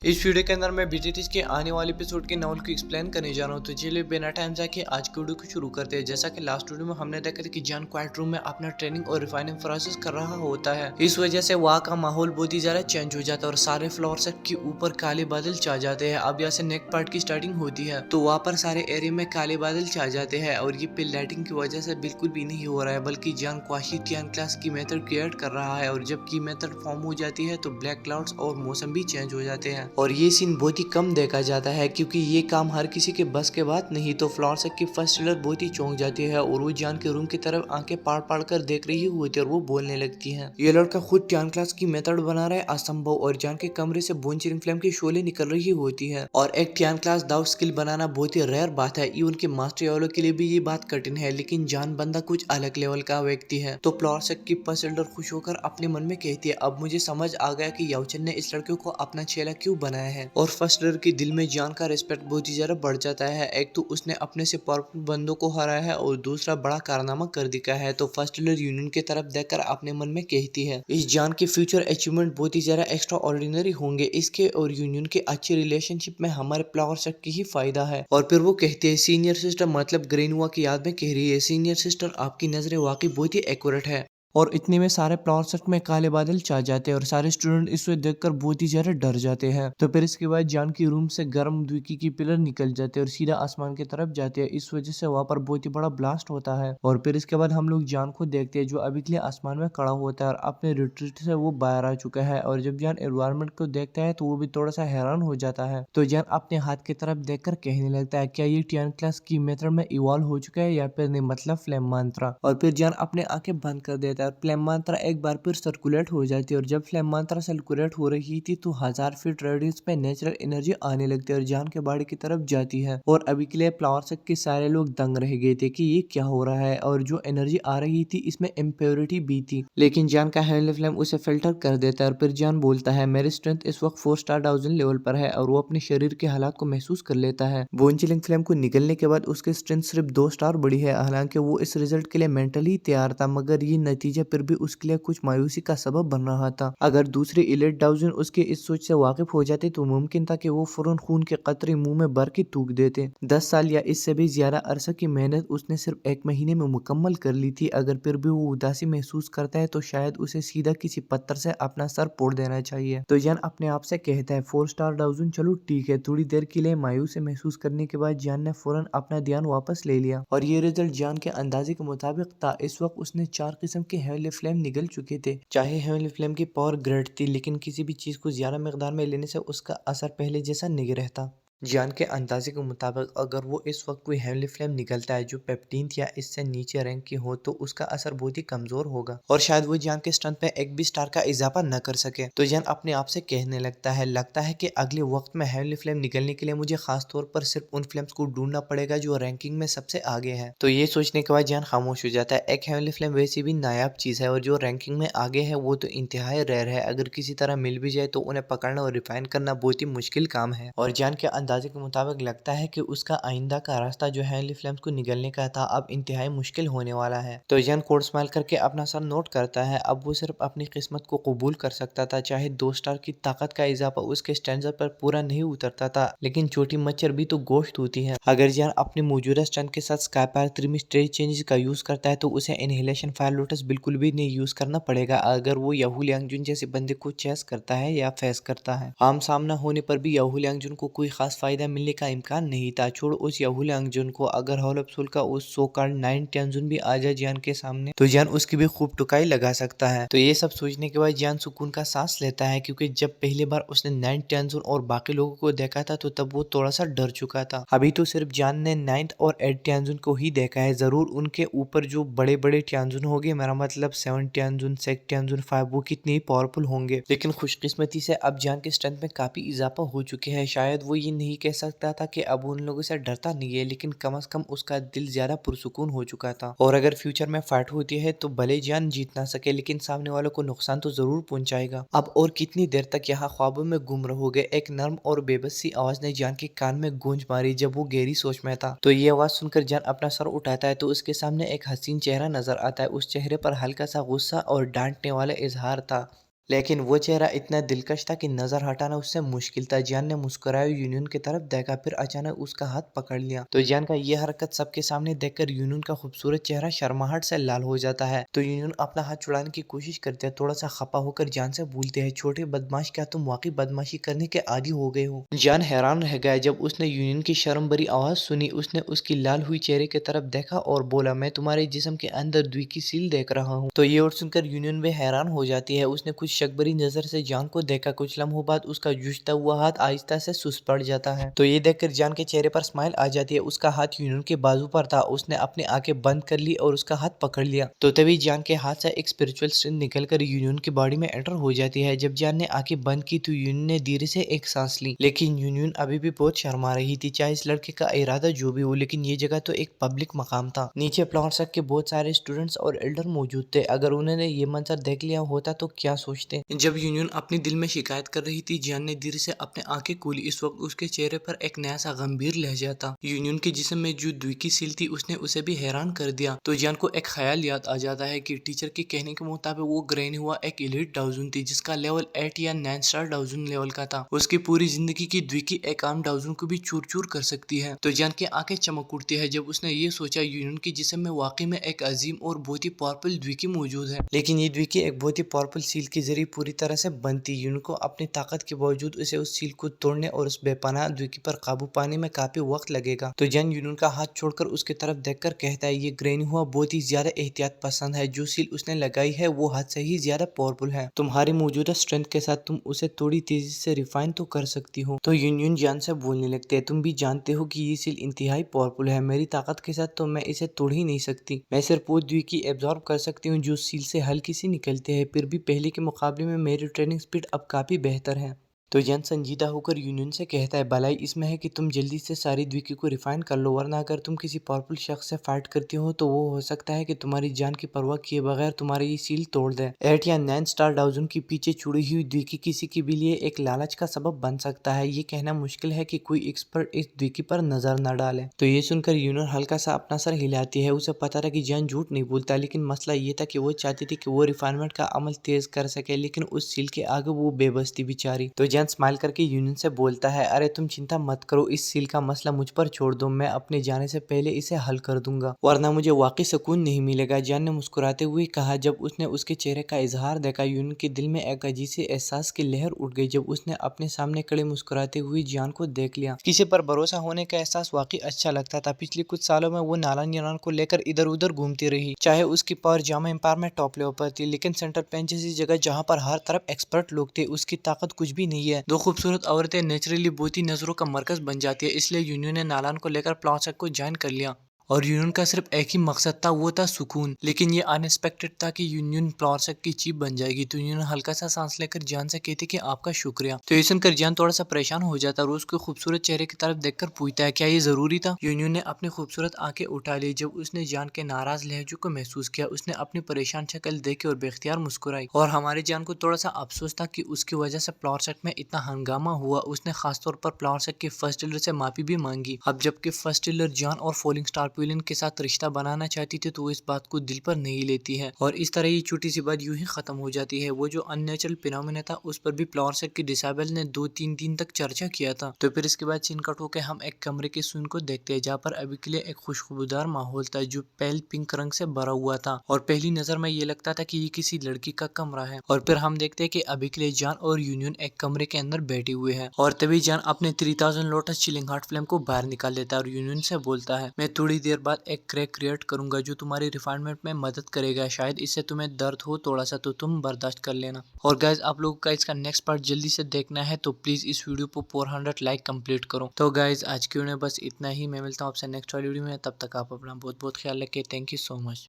इस वीडियो के अंदर मैं बीटीटीज के आने वाले एपिसोड के नॉवल को एक्सप्लेन करने जा रहा हूँ। तो चलिए बिना टाइम जाके आज की वीडियो को शुरू करते हैं। जैसा कि लास्ट वीडियो में हमने देखा था कि जॉन क्वाइट रूम में अपना ट्रेनिंग और रिफाइनिंग प्रोसेस कर रहा होता है। इस वजह से वहाँ का माहौल बहुत ही ज्यादा चेंज हो जाता है और सारे फ्लोर सेट के ऊपर काले बादल छा जाते हैं। अब यहाँ से नेक्स्ट पार्ट की स्टार्टिंग होती है तो वहाँ पर सारे एरिया में काले बादल छा जाते हैं और ये पिल लाइटिंग की वजह से बिल्कुल भी नहीं हो रहा है, बल्कि जॉन क्वाशी टियान क्लास की मेथड क्रिएट कर रहा है। और जब की मेथड फॉर्म हो जाती है तो ब्लैक क्लाउड्स और मौसम भी चेंज हो जाते हैं और ये सीन बहुत ही कम देखा जाता है क्योंकि ये काम हर किसी के बस के बात नहीं। तो फ्लॉरेंस की फर्स्ट रीडर बहुत ही चौंक जाती है और वो जॉन के रूम की तरफ आंखें पाड़ पाड़ कर देख रही होती है और वो बोलने लगती है। ये लड़का खुद टियान क्लास की मेथड बना रहा है असंभव, और जॉन के कमरे से बोन चिरिंग फ्लेम की शोले निकल रही होती है। और एक टियान क्लास दाउ स्किल बनाना बहुत ही रेयर बात है, इवन के मास्टर वालों के लिए भी ये बात कठिन है। लेकिन जॉन बंदा कुछ अलग लेवल का व्यक्ति है। तो फ्लॉरेंस की फर्स्ट रीडर खुश होकर अपने मन में कहती है, अब मुझे समझ आ गया कि याओचन ने इस लड़के को अपना चेला क्यों बनाया है। और फर्स्ट रीडर के दिल में जॉन का रिस्पेक्ट बहुत ही ज्यादा बढ़ जाता है। एक तो उसने अपने से पावरफुल बंदों को हराया है और दूसरा बड़ा कारनामा कर दिखाया है। तो फर्स्ट रीडर यूनियन की तरफ देखकर अपने मन में कहती है, इस जॉन के फ्यूचर अचीवमेंट बहुत ही ज्यादा एक्स्ट्रा ऑर्डिनरी होंगे। इसके और यूनियन के अच्छे रिलेशनशिप में हमारे फ्लावर सेट की ही फायदा है। और फिर वो कहते हैं, सीनियर सिस्टर मतलब ग्रेनुआ की याद में कह रही है, सीनियर सिस्टर आपकी नजरें वाकई बहुत ही एक्यूरेट है। और इतने में सारे फ्लावर सेट में काले बादल छा जाते हैं और सारे स्टूडेंट इसे देखकर बहुत ही ज्यादा डर जाते हैं। तो फिर इसके बाद जॉन की रूम से गर्म द्विकी की पिलर निकल जाते हैं और सीधा आसमान की तरफ जाते हैं। इस वजह से वहां पर बहुत ही बड़ा ब्लास्ट होता है। और फिर इसके बाद हम लोग जॉन को देखते हैं जो अभी के लिए आसमान में खड़ा होता है और अपने रिट्रीट से वो बाहर आ चुका है। और जब जॉन एनवायरनमेंट को देखता है तो वो भी थोड़ा सा हैरान हो जाता है। तो जॉन अपने हाथ की तरफ देखकर कहने लगता है, क्या ये टियान क्लास की मेथड में इवॉल्व हो चुका है या फिर नहीं, मतलब फ्लेम मंत्रा। और फिर जॉन अपने आंखें बंद कर देता है और फ्लेम मात्रा एक बार फिर सर्कुलेट हो जाती है। और जब फ्लेम मात्रा सर्कुलेट हो रही थी तो 1000 फीट रेडियस में नेचुरल एनर्जी आने लगती है और जान के बाड़ी की तरफ जाती है। और अभी के लिए फ्लावर सेट के सारे लोग दंग रह गए थे कि ये क्या हो रहा है। और जो एनर्जी आ रही थी इसमें इम्प्योरिटी भी थी, लेकिन जान का हेवनली फ्लेम उसे फिल्टर कर देता है। और फिर जान बोलता है, मेरी स्ट्रेंथ इस वक्त 4 स्टार डाउजन लेवल पर है। और वो अपने शरीर के हालात को महसूस कर लेता है। बोन चिलिंग फ्लेम को निकलने के बाद उसकी स्ट्रेंथ सिर्फ 2 स्टार बढ़ी है। हालांकि वो इस रिजल्ट के लिए मेंटली तैयार था, मगर ये नतीजा फिर भी उसके लिए कुछ मायूसी का सबब बन रहा था। अगर दूसरे इलेट डाउजन उसके इस सोच से वाकिफ हो जाते तो मुमकिन था कि वो फौरन खून के कतरे मुंह में भर के थूक देते। 10 साल या इससे भी ज्यादा अरसा की मेहनत उसने सिर्फ 1 महीने में मुकम्मल कर ली थी। अगर फिर भी वो उदासी महसूस करता है तो शायद उसे सीधा किसी पत्थर से अपना सर फोड़ देना चाहिए। तो जान अपने आप से कहता है, 4 स्टार डाउजन चलो ठीक है। थोड़ी देर के लिए मायूसी महसूस करने के बाद जान ने फौरन अपना ध्यान वापस ले लिया। और ये रिजल्ट जान के अंदाजे के मुताबिक था। इस वक्त उसने 4 किस्म के हेवनली फ्लेम निकल चुके थे। चाहे हेवनली फ्लेम की पावर ग्रेट थी, लेकिन किसी भी चीज को ज्यादा मकदार में लेने से उसका असर पहले जैसा नहीं रहता। जान के अंदाजे के मुताबिक अगर वो इस वक्त कोई हेवनली फ्लेम निकलता है जो 15th या इससे नीचे रैंक की हो तो उसका असर बहुत ही कमजोर होगा और शायद वो जान के स्ट्रेंथ पे एक भी स्टार का इजाफा न कर सके। तो जान अपने आप से कहने लगता है कि अगले वक्त में हेवनली फ्लेम निकलने के लिए मुझे खास तौर पर सिर्फ उन फ्लेम्स को ढूंढना पड़ेगा जो रैंकिंग में सबसे आगे है। तो ये सोचने के बाद जान खामोश हो जाता है। एक हेवनली फ्लेम वैसी भी नायाब चीज है और जो रैंकिंग में आगे है वो तो इंतहाई रेयर है। अगर किसी तरह मिल भी जाए तो उन्हें पकड़ना और रिफाइन करना बहुत ही मुश्किल काम है। और जान के अंदाजे के मुताबिक लगता है कि उसका आइंदा का रास्ता जो हेवनली फ्लेम्स को निकलने का था अब इंतहाई मुश्किल होने वाला है। तो जान कोड स्माइल करके अपना सर नोट करता है। अब वो सिर्फ अपनी किस्मत को कबूल कर सकता था। चाहे 2 स्टार की ताकत का इजाफा उसके स्टैंडर्ड पर पूरा नहीं उतरता था, लेकिन छोटी मच्छर भी तो गोश्त होती है। अगर जान अपने मौजूदा स्ट्रेंथ के साथ स्काईपायर 3 में स्टेज चेंजेस का यूज करता है तो उसे इनहेलेशन फायर लोटस बिल्कुल भी नहीं यूज करना पड़ेगा। अगर वो याहू लियांगजुन जैसे बंदे को चेस करता है या फेस करता है, आम सामना होने पर भी याहू लियांगजुन को कोई खास फायदा मिलने का इम्कान नहीं था। छोड़ उस याहू लियांगजुन को, अगर हॉलपसुल का उस सो कॉल्ड 9 टियानजुन भी आ जाए जान के सामने तो जान उसकी भी खूब टुकाई लगा सकता है। तो ये सब सोचने के बाद जान सुकून का सांस लेता है, क्योंकि जब पहली बार उसने 9 टियानजुन और बाकी लोगों को देखा था तो तब वो थोड़ा सा डर चुका था। अभी तो सिर्फ जान ने 9th और 8 टियानजुन को ही देखा है। जरूर उनके ऊपर जो बड़े बड़े टियानजुन होंगे, मेरा मतलब 7 टियानजुन, 6 टियानजुन 5, वो कितने पावरफुल होंगे। लेकिन खुशकिस्मती से अब जान के स्ट्रेंथ में काफी इजाफा हो चुके हैं। शायद वो ये नहीं कह सकता था कि अब उन लोगों से डरता नहीं है, लेकिन कम से कम उसका दिल ज्यादा पुरसुकून हो चुका था। और अगर फ्यूचर में फाइट होती है तो भले जान जीत ना सके, लेकिन सामने वालों को नुकसान तो जरूर पहुंचाएगा। अब और कितनी देर तक यहाँ ख्वाबों में गुम रहोगे। एक नर्म और बेबस सी आवाज ने जान के कान में गूंज मारी जब वो गहरी सोच में था। तो ये आवाज सुनकर जान अपना सर उठाता है तो उसके सामने एक हसीन चेहरा नजर आता है। उस चेहरे पर हल्का सा गुस्सा और डांटने वाला इजहार था। लेकिन वो चेहरा इतना दिलकश था कि नजर हटाना उससे मुश्किल था। जियान ने मुस्कुराया, यूनियन की तरफ देखा, फिर अचानक उसका हाथ पकड़ लिया। तो जियान का ये हरकत सबके सामने देखकर यूनियन का खूबसूरत चेहरा शर्माहट से लाल हो जाता है। तो यूनियन अपना हाथ छुड़ाने की कोशिश करते हैं, थोड़ा सा खपा होकर जान से बोलते हैं, छोटे बदमाश, क्या तुम वाकई बदमाशी करने के आदी हो गए हो? जान हैरान रह गया जब उसने यूनियन की शर्म भरी आवाज सुनी। उसने उसकी लाल हुई चेहरे की तरफ देखा और बोला, मैं तुम्हारे जिस्म के अंदर द्वी की सील देख रहा हूँ। तो ये और सुनकर यूनियन भी हैरान हो जाती है। उसने कुछ शक भरी नजर से जान को देखा। कुछ लम्हों बाद उसका जूझता हुआ हाथ आहिस्ता से सुस्त पड़ जाता है। तो ये देखकर जान के चेहरे पर स्माइल आ जाती है। उसका हाथ यूनियन के बाजू पर था। उसने अपनी आंखें बंद कर ली और उसका हाथ पकड़ लिया। तो तभी जान के हाथ से एक स्पिरिचुअल स्ट्रेंथ निकलकर यूनियन की बॉडी में एंटर हो जाती है। जब जान ने आंखें बंद की तो यूनियन ने धीरे से एक सांस ली, लेकिन यूनियन अभी भी बहुत शर्मा रही थी। चाहे इस लड़के का इरादा जो भी हो, लेकिन ये जगह तो एक पब्लिक मकाम था। नीचे प्लांट्स के बहुत सारे स्टूडेंट्स और एल्डर मौजूद थे। अगर उन्होंने ये मंजर देख लिया होता तो क्या सोचते। जब यूनियन अपने दिल में शिकायत कर रही थी, जियान ने धीरे से अपने आंखें खोली। इस वक्त उसके चेहरे पर एक नया सा गंभीर लहजा था। यूनियन के जिस्म में जो द्वी की सील थी उसने उसे भी हैरान कर दिया। तो जियान को एक ख्याल याद आ जाता है कि टीचर के कहने के मुताबिक वो ग्रेन हुआ एक एलीट डाउजन थी, जिसका लेवल 8 या 9 स्टार डाउजन लेवल का था। उसकी पूरी जिंदगी की द्वी की एक आम डाउजन को भी चूर चूर कर सकती है। तो जियान की आंखें चमक उठती है जब उसने ये सोचा यूनियन के जिस्म में वाकई में एक अजीम और बहुत ही पावरफुल द्वी की मौजूद है। लेकिन ये द्वी की एक बहुत ही पावरफुल सील के जरिए पूरी तरह से बंद थी। यूनियन को अपनी ताकत के बावजूद उसे उस सील को तोड़ने और उस बेपनाह द्वी पर काबू पाने में काफी वक्त लगेगा। तो जियान यूनियन का हाथ छोड़कर उसकी तरफ देखकर कहता है, ये ग्रेन हुआ बहुत ही ज्यादा एहतियात पसंद है। जो सील उसने लगाई है वो हद से ही ज्यादा पावरफुल है। तुम्हारी मौजूदा स्ट्रेंथ के साथ तुम उसे थोड़ी तेजी से रिफाइन तो कर सकती हो। तो यूनियन जान से बोलने लगते हैं, तुम भी जानते हो कि ये सील इंतहाई पावरफुल है। मेरी ताकत के साथ तो मैं इसे तोड़ ही नहीं सकती। मैं सिर्फ वो द्वी की एब्जॉर्ब कर सकती हूँ जो सील से हल्की सी निकलते हैं। फिर भी पहले के मुकाबले में मेरी ट्रेनिंग स्पीड अब काफी बेहतर है। तो जन संजीदा होकर यूनियन से कहता है, भलाई इसमें है कि तुम जल्दी से सारी द्विकी को रिफाइन कर लो, वरना अगर तुम किसी पावरफुल शख्स से फाइट करती हो तो वो हो सकता है कि तुम्हारी जान की परवाह किए बगैर तुम्हारी ये सील तोड़ दे। 8 या 9 स्टार डाउजन के पीछे छुड़ी हुई द्विकी किसी के भी लिए एक लालच का सबब बन सकता है। ये कहना मुश्किल है कि कोई एक्सपर्ट इस द्विकी पर नजर न डाले। तो ये सुनकर यूनियन हल्का सा अपना सर हिलाती है। उसे पता था कि जान झूठ नहीं बोलता, लेकिन मसला ये था कि वो चाहती थी कि वो रिफाइनमेंट का अमल तेज कर सके, लेकिन उस सील के आगे वो बेबस थी बेचारी। तो जान स्माइल करके यूनियन से बोलता है, अरे तुम चिंता मत करो, इस सील का मसला मुझ पर छोड़ दो, मैं अपने जाने से पहले इसे हल कर दूंगा, वरना मुझे वाकई सुकून नहीं मिलेगा। जान ने मुस्कुराते हुए कहा। जब उसने उसके चेहरे का इजहार देखा, यूनियन के दिल में एक अजीब सी एहसास की लहर उठ गई। जब उसने अपने सामने खड़े मुस्कुराते हुए जान को देख लिया, किसी पर भरोसा होने का एहसास वाकई अच्छा लगता था। पिछले कुछ सालों में वो नालन यान को लेकर इधर उधर घूमती रही, चाहे उसकी पावर जामा एम्पायर में टॉप लेवल पर थी, लेकिन सेंट्रल प्लेन जैसी जगह जहाँ पर हर तरफ एक्सपर्ट लोग थे, उसकी ताकत कुछ भी नहीं है। दो खूबसूरत औरतें नेचुरली बहुत ही नजरों का मरकज बन जाती है। इसलिए यूनियन ने नालान को लेकर प्लांसक को ज्वाइन कर लिया और यूनियन का सिर्फ एक ही मकसद था, वो था सुकून। लेकिन ये अनएक्सपेक्टेड था कि यूनियन प्लांसक की चीफ बन जाएगी। तो यूनियन हल्का सा सांस लेकर जान से कहती कि आपका शुक्रिया। तो ये सुनकर जान थोड़ा सा परेशान हो जाता और उसके खूबसूरत चेहरे की तरफ देखकर पूछता है, क्या ये जरूरी था? यूनियन ने अपनी खूबसूरत आंखें उठा ली। जब उसने जान के नाराज लहजों को महसूस किया, उसने अपनी परेशान शक्ल देखी और बेख्तियार मुस्कुराई। और हमारी जान को थोड़ा सा अफसोस था कि उसकी वजह से प्लांसक में इतना हंगामा हुआ। उसने खासतौर पर प्लांसक के फर्स्ट टीलर से माफी भी मांगी। अब जबकि फर्स्ट टीलर जान और फॉलिंग स्टार पुलिन के साथ रिश्ता बनाना चाहती थी, तो वो इस बात को दिल पर नहीं लेती है और इस तरह ये छोटी सी बात यूं ही खत्म हो जाती है। वो जो अननेचुरल फिनोमेना था उस पर भी प्लांसक की डिसेबल ने 2-3 दिन तक चर्चा किया था। तो फिर इसके बाद सीन कट होकर हम एक कमरे के सीन को देखते हैं, जहाँ पर अभी के लिए एक खुशबूदार माहौल था जो पेल पिंक रंग से भरा हुआ था और पहली नजर में ये लगता था कि ये किसी लड़की का कमरा है। और फिर हम देखते हैं कि अभी के लिए जान और यूनियन एक कमरे के अंदर बैठे हुए हैं और तभी जान अपने 3000 लोटस चिलिंग हार्ट फ्लेम को बाहर निकाल लेता है और यूनियन से बोलता है, मैं थोड़ी देर बाद एक क्रैक क्रिएट करूंगा जो तुम्हारी रिफाइनमेंट में मदद करेगा। शायद इससे तुम्हें दर्द हो थोड़ा सा, तो तुम बर्दाश्त कर लेना। और गाइज आप लोगों का इसका नेक्स्ट पार्ट जल्दी से देखना है, तो प्लीज इस वीडियो को 400 लाइक कंप्लीट करो। तो गाइज आज की वीडियो में बस इतना ही। मैं मिलता हूँ आपसे नेक्स्ट वाली वीडियो में, तब तक आप अपना बहुत बहुत ख्याल रखें। Thank you so much.